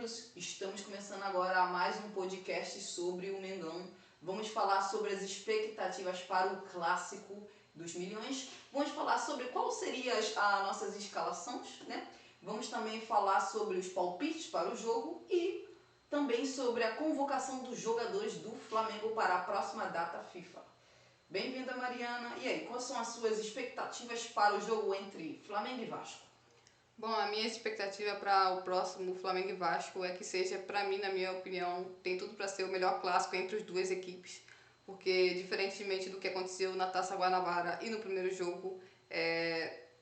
amigos, estamos começando agora mais um podcast sobre o Mengão. Vamos falar sobre as expectativas para o Clássico dos Milhões. Vamos falar sobre qual seriam as nossas escalações, né? Vamos também falar sobre os palpites para o jogo e também sobre a convocação dos jogadores do Flamengo para a próxima data FIFA. Bem-vinda, Mariana. E aí, quais são as suas expectativas para o jogo entre Flamengo e Vasco? Bom, a minha expectativa para o próximo Flamengo e Vasco é que seja, para mim, na minha opinião, tem tudo para ser o melhor clássico entre as duas equipes, porque diferentemente do que aconteceu na Taça Guanabara e no primeiro jogo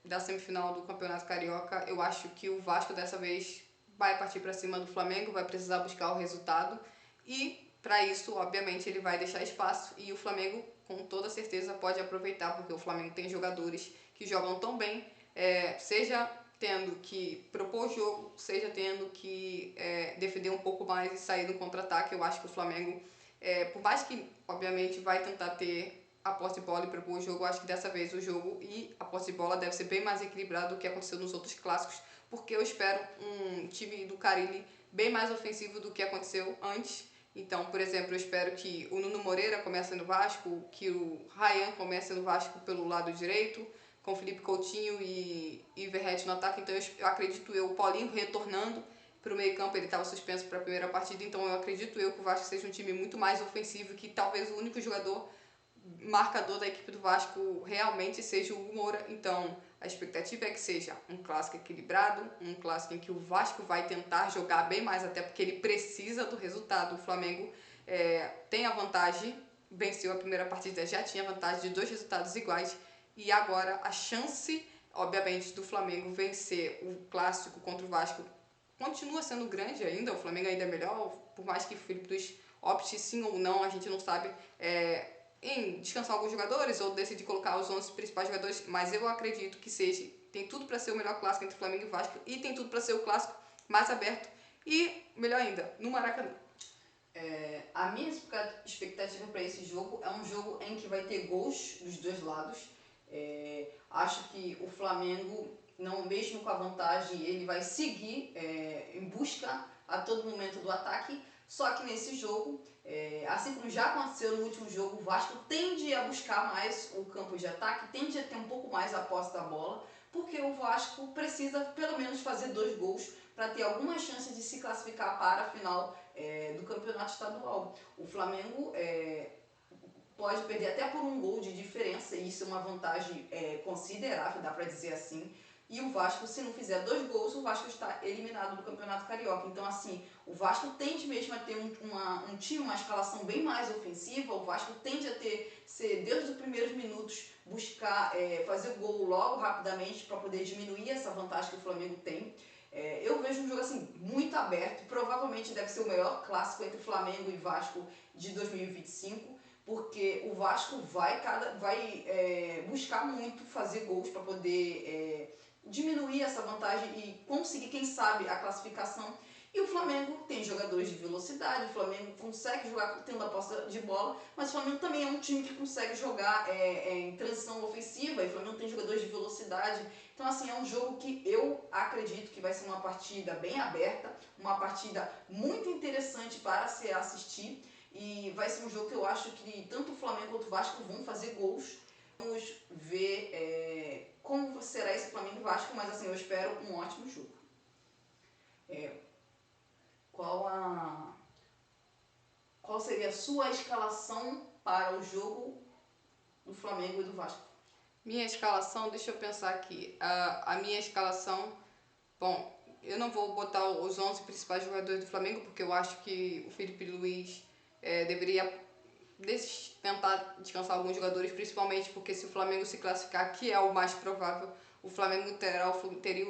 da semifinal do Campeonato Carioca, eu acho que o Vasco dessa vez vai partir para cima do Flamengo, vai precisar buscar o resultado e para isso, obviamente, ele vai deixar espaço e o Flamengo, com toda certeza, pode aproveitar, porque o Flamengo tem jogadores que jogam tão bem, seja tendo que propor o jogo, seja tendo que defender um pouco mais e sair no contra-ataque. Eu acho que o Flamengo, por mais que obviamente vai tentar ter a posse de bola e propor o jogo, eu acho que dessa vez o jogo e a posse de bola deve ser bem mais equilibrado do que aconteceu nos outros clássicos, porque eu espero um time do Carille bem mais ofensivo do que aconteceu antes. Então, por exemplo, eu espero que o Nuno Moreira comece no Vasco, que o Ryan comece no Vasco pelo lado direito, com Felipe Coutinho e Verratti no ataque. Então eu acredito o Paulinho retornando para o meio campo, ele estava suspenso para a primeira partida, então eu acredito que o Vasco seja um time muito mais ofensivo, que talvez o único jogador marcador da equipe do Vasco realmente seja o Hugo Moura. Então a expectativa é que seja um clássico equilibrado, um clássico em que o Vasco vai tentar jogar bem mais, até porque ele precisa do resultado. O Flamengo tem a vantagem, venceu a primeira partida, já tinha vantagem de 2 resultados iguais, e agora a chance, obviamente, do Flamengo vencer o clássico contra o Vasco continua sendo grande ainda. O Flamengo ainda é melhor, por mais que o Felipe Luiz opte sim ou não, a gente não sabe, em descansar alguns jogadores ou decidir colocar os 11 principais jogadores, mas eu acredito que tem tudo para ser o melhor clássico entre Flamengo e Vasco e tem tudo para ser o clássico mais aberto e, melhor ainda, no Maracanã. A minha expectativa para esse jogo é um jogo em que vai ter gols dos dois lados. Acho que o Flamengo, não, mesmo com a vantagem, ele vai seguir em busca a todo momento do ataque. Só que nesse jogo, assim como já aconteceu no último jogo, o Vasco tende a buscar mais o campo de ataque, tende a ter um pouco mais a posse da bola, porque o Vasco precisa pelo menos fazer 2 gols para ter alguma chance de se classificar para a final do campeonato estadual. O Flamengo pode perder até por 1 gol de diferença, e isso é uma vantagem considerável, dá para dizer assim. E o Vasco, se não fizer 2 gols, o Vasco está eliminado do Campeonato Carioca. Então, assim, o Vasco tende mesmo a ter um time, uma escalação bem mais ofensiva. O Vasco tende a desde os primeiros minutos, buscar fazer o gol logo, rapidamente, para poder diminuir essa vantagem que o Flamengo tem. Eu vejo um jogo assim muito aberto, provavelmente deve ser o melhor clássico entre Flamengo e Vasco de 2025, porque o Vasco vai buscar muito fazer gols para poder diminuir essa vantagem e conseguir, quem sabe, a classificação. E o Flamengo tem jogadores de velocidade, o Flamengo consegue jogar tendo a posse de bola, mas o Flamengo também é um time que consegue jogar em transição ofensiva, e o Flamengo tem jogadores de velocidade. Então, assim, é um jogo que eu acredito que vai ser uma partida bem aberta, uma partida muito interessante para se assistir, e vai ser um jogo que eu acho que tanto o Flamengo quanto o Vasco vão fazer gols. Vamos ver como será esse Flamengo e Vasco, mas assim, eu espero um ótimo jogo. Qual seria a sua escalação para o jogo do Flamengo e do Vasco? Minha escalação, deixa eu pensar aqui. A minha escalação, bom, eu não vou botar os 11 principais jogadores do Flamengo, porque eu acho que o Felipe Luiz deveria tentar descansar alguns jogadores, principalmente porque se o Flamengo se classificar, que é o mais provável, o Flamengo teria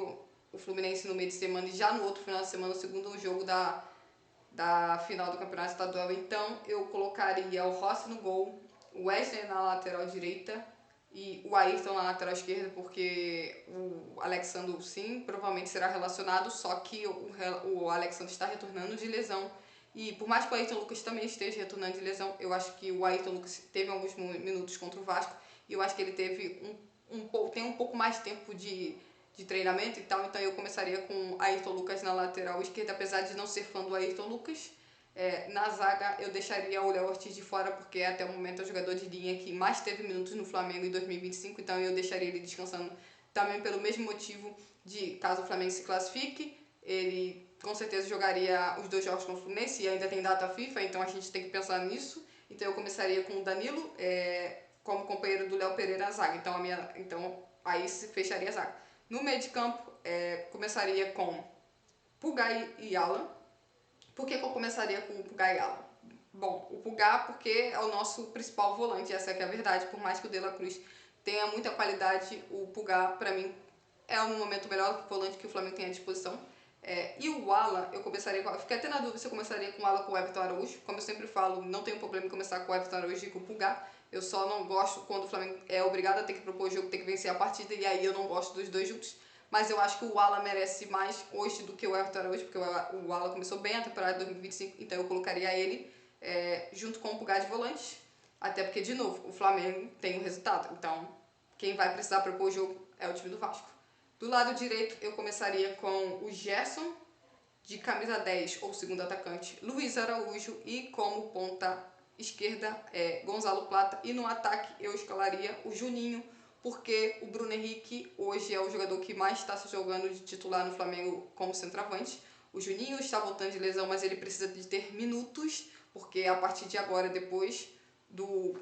o Fluminense no meio de semana, e já no outro final de semana, o segundo jogo da final do Campeonato Estadual. Então eu colocaria o Rossi no gol, o Wesley na lateral direita e o Ayrton na lateral esquerda, porque o Alexandre sim provavelmente será relacionado, só que o Alexandre está retornando de lesão. E por mais que o Ayrton Lucas também esteja retornando de lesão, eu acho que o Ayrton Lucas teve alguns minutos contra o Vasco, e eu acho que ele teve tem um pouco mais tempo de de treinamento e tal, então eu começaria com Ayrton Lucas na lateral esquerda, apesar de não ser fã do Ayrton Lucas. Na zaga eu deixaria o Léo Ortiz de fora, porque até o momento é o jogador de linha que mais teve minutos no Flamengo em 2025, então eu deixaria ele descansando também pelo mesmo motivo de caso o Flamengo se classifique, ele com certeza jogaria os 2 jogos com o Fluminense e ainda tem data FIFA, então a gente tem que pensar nisso. Então eu começaria com o Danilo como companheiro do Léo Pereira na zaga, então aí se fecharia a zaga. No meio de campo, começaria com Pulgar e Alan. Por que eu começaria com o Pulgar e Alan? Bom, o Pulgar porque é o nosso principal volante, essa é que é a verdade. Por mais que o De La Cruz tenha muita qualidade, o Pulgar, para mim, é um momento melhor volante que o Flamengo tem à disposição. E o Alan, eu fiquei até na dúvida se eu começaria com o Alan ou com o Everton Araújo. Como eu sempre falo, não tenho problema em começar com o Everton Araújo e com o Pulgar. Eu só não gosto quando o Flamengo é obrigado a ter que propor o jogo, ter que vencer a partida, e aí eu não gosto dos 2 juntos. Mas eu acho que o Alan merece mais hoje do que o Everton Araújo, porque o Alan começou bem a temporada de 2025, então eu colocaria ele junto com o Pulgar de volante. Até porque, de novo, o Flamengo tem o resultado. Então, quem vai precisar propor o jogo é o time do Vasco. Do lado direito, eu começaria com o Gerson, de camisa 10 ou segundo atacante, Luiz Araújo, e como ponta esquerda, Gonzalo Plata. E no ataque, eu escalaria o Juninho, porque o Bruno Henrique hoje é o jogador que mais está se jogando de titular no Flamengo como centroavante. O Juninho está voltando de lesão, mas ele precisa de ter minutos, porque a partir de agora, depois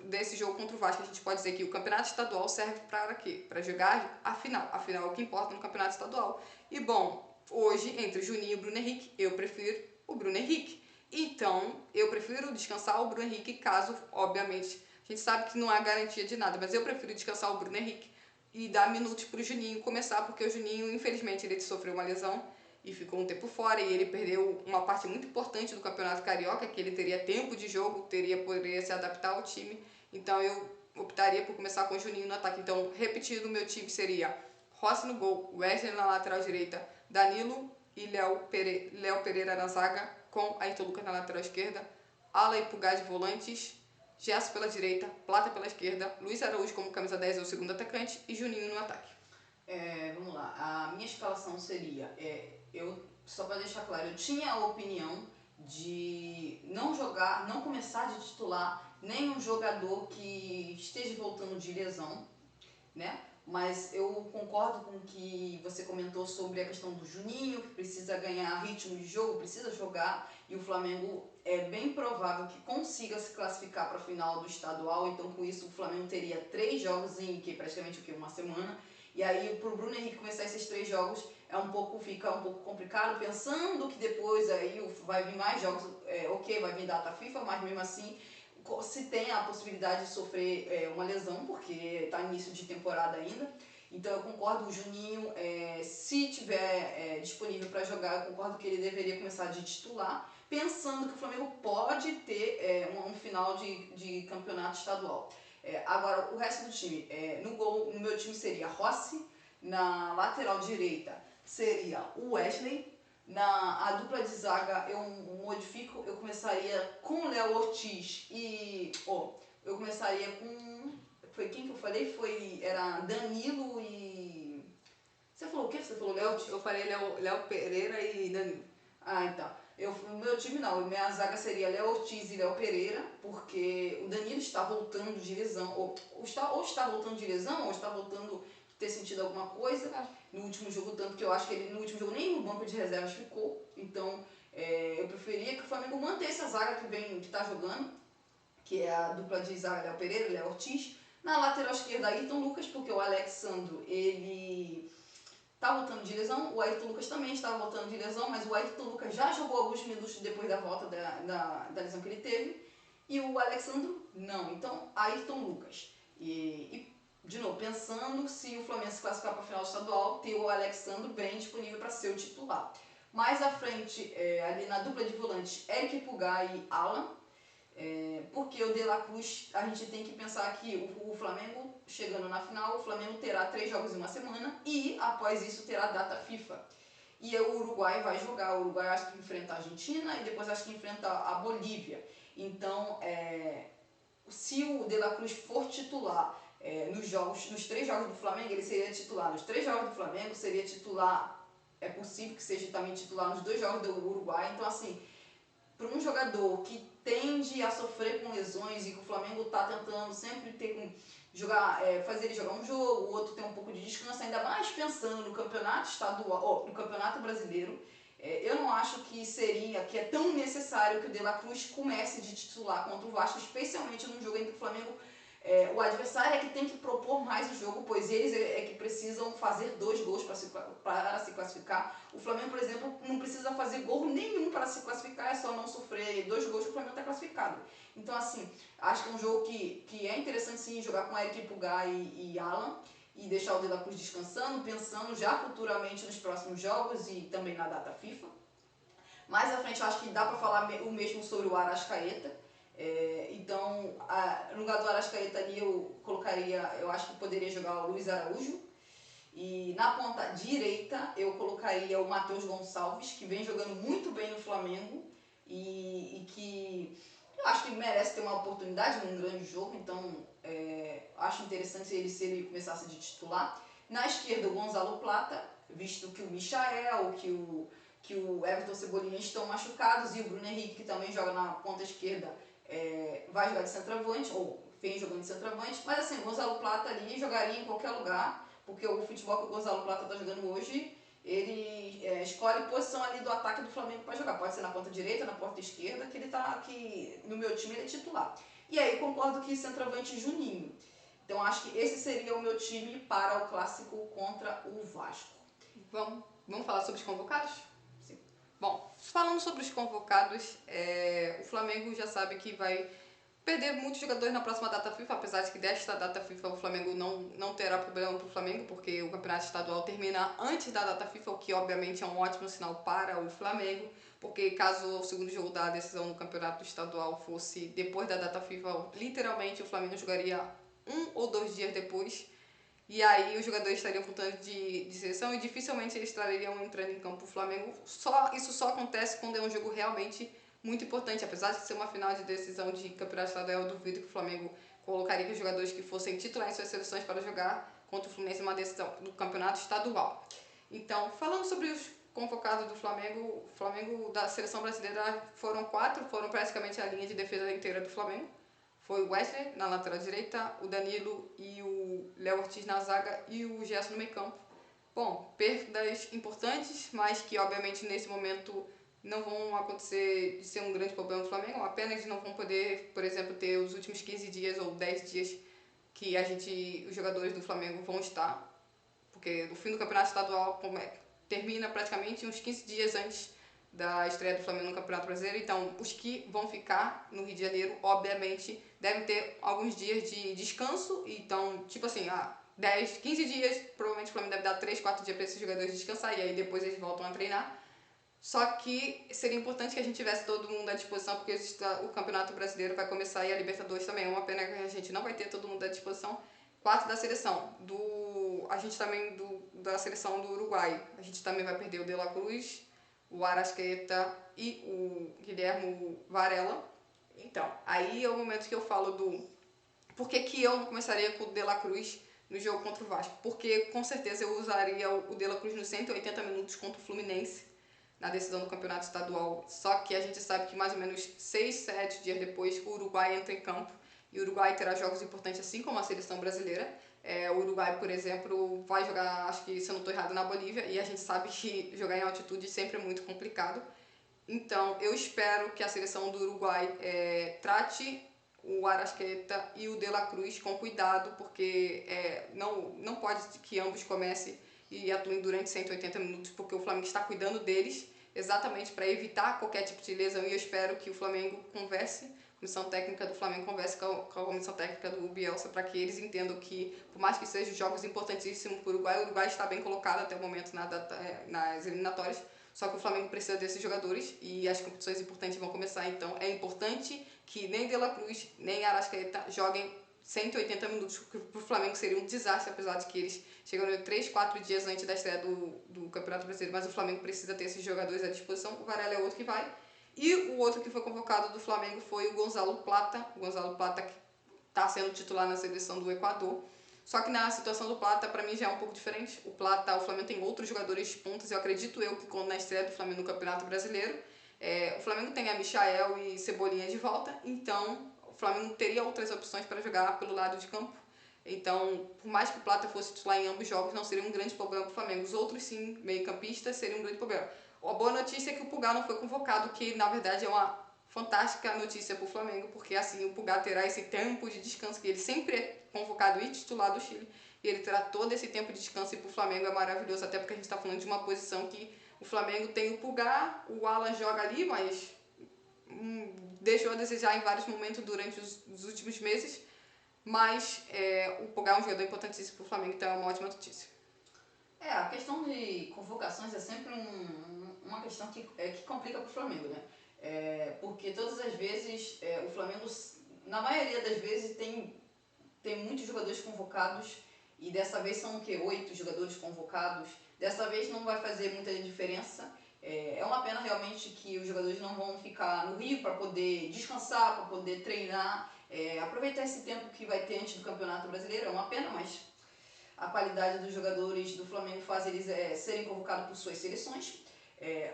desse jogo contra o Vasco, a gente pode dizer que o campeonato estadual serve para quê? Para jogar a final. A final é o que importa no campeonato estadual. E bom, hoje, entre o Juninho e o Bruno Henrique, eu prefiro o Bruno Henrique. Então, eu prefiro descansar o Bruno Henrique caso, obviamente, a gente sabe que não há garantia de nada, mas eu prefiro descansar o Bruno Henrique e dar minutos para o Juninho começar, porque o Juninho, infelizmente, ele sofreu uma lesão e ficou um tempo fora, e ele perdeu uma parte muito importante do Campeonato Carioca, que ele teria tempo de jogo, poderia se adaptar ao time. Então eu optaria por começar com o Juninho no ataque. Então, repetindo, o meu time seria Rossi no gol, Wesley na lateral direita, Danilo e Léo Pereira na zaga, com Ayrton Lucas na lateral esquerda, Alan e Pulgar de volantes, Gerson pela direita, Plata pela esquerda, Luiz Araújo como camisa 10 ou segundo atacante e Juninho no ataque. Vamos lá, a minha escalação seria, só para deixar claro, eu tinha a opinião de não começar de titular nenhum jogador que esteja voltando de lesão, né? Mas eu concordo com o que você comentou sobre a questão do Juninho, que precisa ganhar ritmo de jogo, precisa jogar, e o Flamengo é bem provável que consiga se classificar para a final do estadual, então com isso o Flamengo teria 3 jogos em praticamente uma semana, e aí para o Bruno Henrique começar esses 3 jogos fica um pouco complicado, pensando que depois aí vai vir mais jogos, vai vir data FIFA, mas mesmo assim se tem a possibilidade de sofrer uma lesão, porque está início de temporada ainda. Então eu concordo, o Juninho, se tiver disponível para jogar, eu concordo que ele deveria começar de titular, pensando que o Flamengo pode ter um final de campeonato estadual. Agora, o resto do time, no meu time seria Rossi, na lateral direita seria o Wesley, a dupla de zaga eu modifico, eu começaria com o Léo Ortiz eu começaria com... Foi quem que eu falei? Era Danilo e... Você falou o quê? Você falou Léo Ortiz? Eu falei Léo Pereira e Danilo. Então. O meu time não, minha zaga seria Léo Ortiz e Léo Pereira, porque o Danilo está voltando de lesão, ou está voltando de lesão, ou está voltando ter sentido alguma coisa no último jogo, tanto que eu acho que ele no último jogo nem no banco de reservas ficou, então eu preferia que o Flamengo mantesse a zaga que está jogando, que é a dupla de zaga Léo Pereira e Léo Ortiz, na lateral esquerda Ayrton Lucas, porque o Alexandro, ele está voltando de lesão, o Ayrton Lucas também está voltando de lesão, mas o Ayrton Lucas já jogou alguns minutos depois da volta da lesão que ele teve, e o Alexandro não, então Ayrton Lucas. De novo, pensando se o Flamengo se classificar para a final estadual, ter o Alexandro bem disponível para ser o titular. Mais à frente, ali na dupla de volantes, Eric Pulgar e Alan, porque o De La Cruz, a gente tem que pensar que o Flamengo, chegando na final, o Flamengo terá 3 jogos em uma semana e após isso terá data FIFA. E o Uruguai vai jogar, o Uruguai acho que enfrenta a Argentina e depois acho que enfrenta a Bolívia. Então, se o De La Cruz for titular, nos 3 jogos do Flamengo, ele seria titular. Nos 3 jogos do Flamengo, seria titular. É possível que seja também titular nos 2 jogos do Uruguai. Então, assim, para um jogador que tende a sofrer com lesões e que o Flamengo está tentando sempre fazer ele jogar um jogo, o outro ter um pouco de descanso, ainda mais pensando no campeonato estadual, no campeonato brasileiro, eu não acho que é tão necessário que o De La Cruz comece de titular contra o Vasco, especialmente num jogo em que o Flamengo, o adversário é que tem que propor mais o jogo, pois eles é que precisam fazer 2 gols para se classificar. O Flamengo, por exemplo, não precisa fazer gol nenhum para se classificar, é só não sofrer 2 gols que o Flamengo está classificado. Então, assim, acho que é um jogo que é interessante sim jogar com Eric Pulgar e Alan, e deixar o De La Cruz descansando, pensando já futuramente nos próximos jogos e também na data FIFA. Mais à frente eu acho que dá para falar o mesmo sobre o Arrascaeta. Então, no lugar do Arrascaeta ali eu acho que poderia jogar o Luiz Araújo. E na ponta direita eu colocaria o Matheus Gonçalves, que vem jogando muito bem no Flamengo e que eu acho que merece ter uma oportunidade num grande jogo, então acho interessante se ele começasse de titular. Na esquerda, o Gonzalo Plata, visto que o Michael, que o Everton Cebolinha estão machucados e o Bruno Henrique, que também joga na ponta esquerda, vai jogar de centroavante, ou vem jogando de centroavante. Mas assim, o Gonzalo Plata ali jogaria em qualquer lugar, porque o futebol que o Gonzalo Plata está jogando hoje, ele escolhe posição ali do ataque do Flamengo para jogar. Pode ser na ponta direita, na ponta esquerda, que no meu time ele é titular. E aí concordo que centroavante Juninho. Então acho que esse seria o meu time para o clássico contra o Vasco. Vamos falar sobre os convocados? Sim. Bom, falando sobre os convocados, o Flamengo já sabe que vai perder muitos jogadores na próxima data FIFA, apesar de que desta data FIFA o Flamengo não terá problema para o Flamengo, porque o campeonato estadual termina antes da data FIFA, o que obviamente é um ótimo sinal para o Flamengo, porque caso o segundo jogo da decisão no campeonato estadual fosse depois da data FIFA, literalmente o Flamengo jogaria 1 ou 2 dias depois, e aí os jogadores estariam voltando de seleção e dificilmente eles estariam entrando em campo. O Flamengo, isso só acontece quando é um jogo realmente muito importante. Apesar de ser uma final de decisão de campeonato estadual, eu duvido que o Flamengo colocaria os jogadores que fossem titular em suas seleções para jogar contra o Fluminense numa decisão do campeonato estadual. Então, falando sobre os convocados do Flamengo, o Flamengo da seleção brasileira foram 4, foram praticamente a linha de defesa inteira do Flamengo. Foi o Wesley na lateral direita, o Danilo e o Léo Ortiz na zaga e o Gerson no meio campo. Bom, perdas importantes, mas que obviamente nesse momento não vão acontecer de ser um grande problema do Flamengo, apenas não vão poder, por exemplo, ter os últimos 15 dias ou 10 dias que os jogadores do Flamengo vão estar, porque o fim do campeonato estadual termina praticamente uns 15 dias antes da estreia do Flamengo no Campeonato Brasileiro, então os que vão ficar no Rio de Janeiro, obviamente, devem ter alguns dias de descanso, então, tipo assim, 10, 15 dias, provavelmente o Flamengo deve dar 3, 4 dias para esses jogadores descansar, e aí depois eles voltam a treinar. Só que seria importante que a gente tivesse todo mundo à disposição, porque o Campeonato Brasileiro vai começar e a Libertadores também. É uma pena que a gente não vai ter todo mundo à disposição. 4 da seleção. A gente também da seleção do Uruguai. A gente também vai perder o De La Cruz, o Arrascaeta e o Guilherme Varela. Então, aí é o momento que eu falo por que eu não começaria com o De La Cruz no jogo contra o Vasco. Porque com certeza eu usaria o De La Cruz nos 180 minutos contra o Fluminense, na decisão do campeonato estadual, só que a gente sabe que mais ou menos 6, 7 dias depois o Uruguai entra em campo e o Uruguai terá jogos importantes assim como a seleção brasileira. O Uruguai, por exemplo, vai jogar, acho que se eu não estou errado, na Bolívia, e a gente sabe que jogar em altitude sempre é muito complicado. Então eu espero que a seleção do Uruguai trate o Arrascaeta e o De La Cruz com cuidado, porque não pode que ambos comecem e atuem durante 180 minutos, porque o Flamengo está cuidando deles, exatamente para evitar qualquer tipo de lesão, e eu espero que o Flamengo converse, a comissão técnica do Flamengo converse com a comissão técnica do Bielsa, para que eles entendam que, por mais que sejam jogos importantíssimos para o Uruguai está bem colocado até o momento nas eliminatórias, só que o Flamengo precisa desses jogadores e as competições importantes vão começar, então é importante que nem De La Cruz, nem Arrascaeta joguem 180 minutos, que para o Flamengo seria um desastre, apesar de que eles chegaram 3, 4 dias antes da estreia do Campeonato Brasileiro, mas o Flamengo precisa ter esses jogadores à disposição. O Varela é outro que vai. E o outro que foi convocado do Flamengo foi o Gonzalo Plata. O Gonzalo Plata, está sendo titular na seleção do Equador. Só que na situação do Plata, para mim já é um pouco diferente. O Plata, o Flamengo tem outros jogadores pontas, eu acredito que quando na estreia do Flamengo no Campeonato Brasileiro, o Flamengo tem a Michael e Cebolinha de volta, então o Flamengo teria outras opções para jogar pelo lado de campo. Então, por mais que o Plata fosse titular em ambos os jogos, não seria um grande problema para o Flamengo. Os outros, sim, meio-campistas, seria um grande problema. A boa notícia é que o Pulgar não foi convocado, que na verdade é uma fantástica notícia para o Flamengo, porque assim o Pulgar terá esse tempo de descanso, que ele sempre é convocado e titular do Chile, e ele terá todo esse tempo de descanso, e para o Flamengo é maravilhoso, até porque a gente está falando de uma posição que o Flamengo tem o Pulgar, o Alan joga ali, mas deixou a desejar em vários momentos durante os últimos meses, mas o Pulgar é um jogador importantíssimo para o Flamengo, então é uma ótima notícia. A questão de convocações é sempre uma questão que complica para o Flamengo, né? Porque todas as vezes o Flamengo, na maioria das vezes, tem muitos jogadores convocados, e dessa vez são o quê? 8 jogadores convocados. Dessa vez não vai fazer muita diferença. É uma pena realmente que os jogadores não vão ficar no Rio para poder descansar, para poder treinar, aproveitar esse tempo que vai ter antes do Campeonato Brasileiro. É uma pena, mas a qualidade dos jogadores do Flamengo faz eles serem convocados por suas seleções.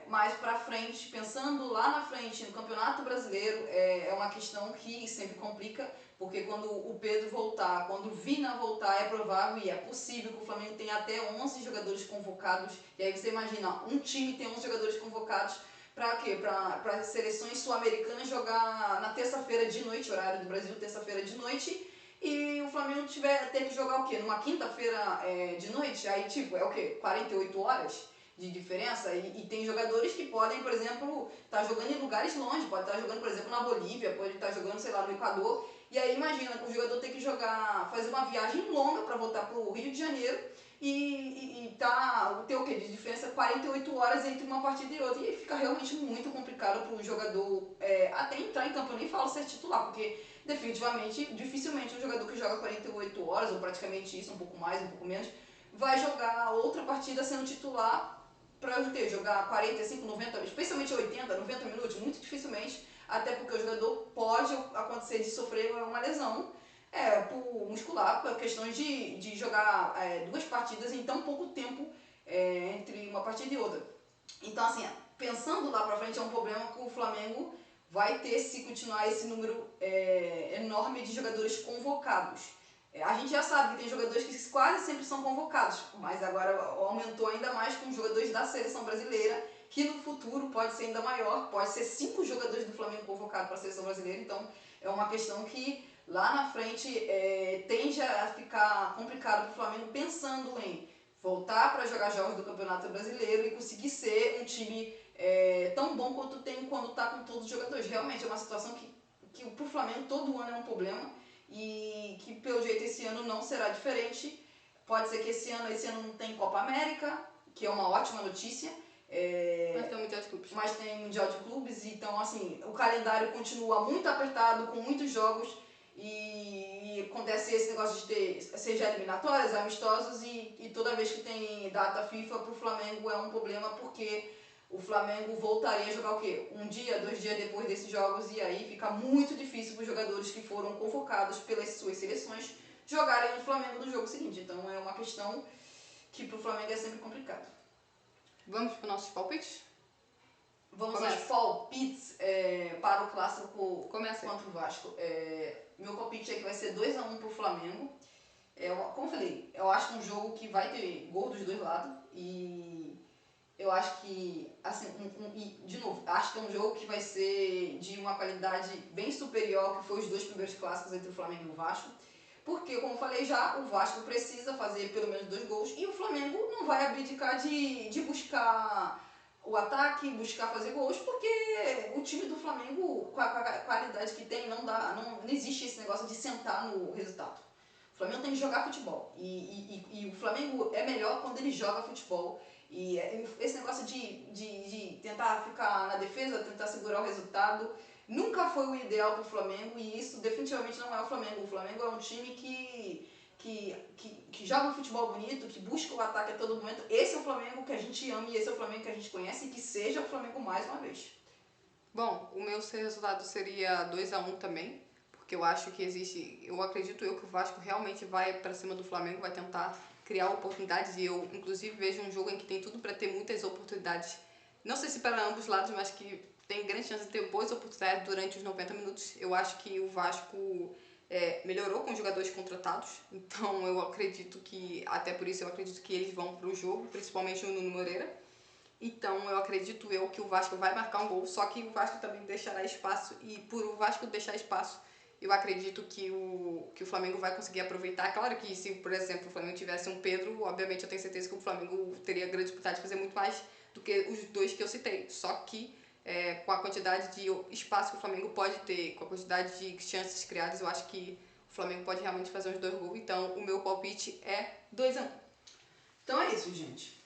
Mais para frente, pensando lá na frente no Campeonato Brasileiro, é uma questão que sempre complica, porque quando o Pedro voltar, quando o Vina voltar, é provável e é possível que o Flamengo tenha até 11 jogadores convocados. E aí você imagina, um time tem 11 jogadores convocados para quê? Para seleções sul-americanas jogar na terça-feira de noite, horário do Brasil, terça-feira de noite, e o Flamengo ter que jogar o quê? Numa quinta-feira de noite, aí tipo, é o quê? 48 horas de diferença, e tem jogadores que podem, por exemplo, estar jogando em lugares longe, pode estar jogando, por exemplo, na Bolívia, pode estar jogando, sei lá, no Equador, e aí imagina que o jogador tem que fazer uma viagem longa para voltar para o Rio de Janeiro e ter o quê? De diferença 48 horas entre uma partida e outra, e aí fica realmente muito complicado para o jogador até entrar em campo. Eu nem falo ser titular, porque definitivamente, dificilmente um jogador que joga 48 horas, ou praticamente isso, um pouco mais, um pouco menos, vai jogar outra partida sendo titular para jogar 45, 90, especialmente 80, 90 minutos, muito dificilmente, até porque o jogador pode acontecer de sofrer uma lesão por muscular, por questões de jogar 2 partidas em tão pouco tempo entre uma partida e outra. Então, assim, pensando lá para frente, é um problema que o Flamengo vai ter se continuar esse número enorme de jogadores convocados. A gente já sabe que tem jogadores que quase sempre são convocados, mas agora aumentou ainda mais com os jogadores da seleção brasileira, que no futuro pode ser ainda maior, pode ser 5 jogadores do Flamengo convocados para a seleção brasileira, então é uma questão que lá na frente tende a ficar complicado para o Flamengo, pensando em voltar para jogar jogos do Campeonato Brasileiro e conseguir ser um time tão bom quanto tem quando está com todos os jogadores. Realmente é uma situação que para o Flamengo todo ano é um problema, e que pelo jeito esse ano não será diferente. Pode ser que esse ano não tem Copa América, que é uma ótima notícia. Mas tem o Mundial de Clubes. Mas tem Mundial de Clubes, então assim, o calendário continua muito apertado, com muitos jogos, e acontece esse negócio de ter, seja eliminatórias, amistosos, e toda vez que tem data FIFA para o Flamengo é um problema, porque o Flamengo voltaria a jogar o quê? 1 dia, 2 dias depois desses jogos, e aí fica muito difícil para os jogadores que foram convocados pelas suas seleções jogarem no Flamengo no jogo seguinte. Então é uma questão que para o Flamengo é sempre complicado. Vamos para os nossos palpites? Vamos aos palpites para o clássico contra o Vasco. Meu palpite é que vai ser 2-1 para o Flamengo. Como eu falei, eu acho que é um jogo que vai ter gol dos dois lados, e eu acho que, assim, de novo, acho que é um jogo que vai ser de uma qualidade bem superior ao que foi os 2 primeiros clássicos entre o Flamengo e o Vasco, porque, como eu falei já, o Vasco precisa fazer pelo menos 2 gols, e o Flamengo não vai abdicar de buscar o ataque, buscar fazer gols, porque o time do Flamengo, com a qualidade que tem, não existe esse negócio de sentar no resultado. O Flamengo tem que jogar futebol, e o Flamengo é melhor quando ele joga futebol. E esse negócio de tentar ficar na defesa, tentar segurar o resultado, nunca foi o ideal para o Flamengo, e isso definitivamente não é o Flamengo. O Flamengo é um time que joga um futebol bonito, que busca o ataque a todo momento. Esse é o Flamengo que a gente ama, e esse é o Flamengo que a gente conhece, e que seja o Flamengo mais uma vez. Bom, o meu resultado seria 2-1 também, porque eu acho que existe, eu acredito que o Vasco realmente vai para cima do Flamengo, vai tentar criar oportunidades, e eu inclusive vejo um jogo em que tem tudo para ter muitas oportunidades, não sei se para ambos lados, mas que tem grande chance de ter boas oportunidades durante os 90 minutos. Eu acho que o Vasco melhorou com os jogadores contratados, então eu acredito que, até por isso eu acredito que eles vão para o jogo, principalmente o Nuno Moreira. Então eu acredito que o Vasco vai marcar um gol, só que o Vasco também deixará espaço, e por o Vasco deixar espaço, eu acredito que o Flamengo vai conseguir aproveitar. Claro que se, por exemplo, o Flamengo tivesse um Pedro, obviamente eu tenho certeza que o Flamengo teria grande dificuldade de fazer muito mais do que os dois que eu citei. Só que com a quantidade de espaço que o Flamengo pode ter, com a quantidade de chances criadas, eu acho que o Flamengo pode realmente fazer uns 2 gols. Então o meu palpite é 2-1. Então é isso, gente.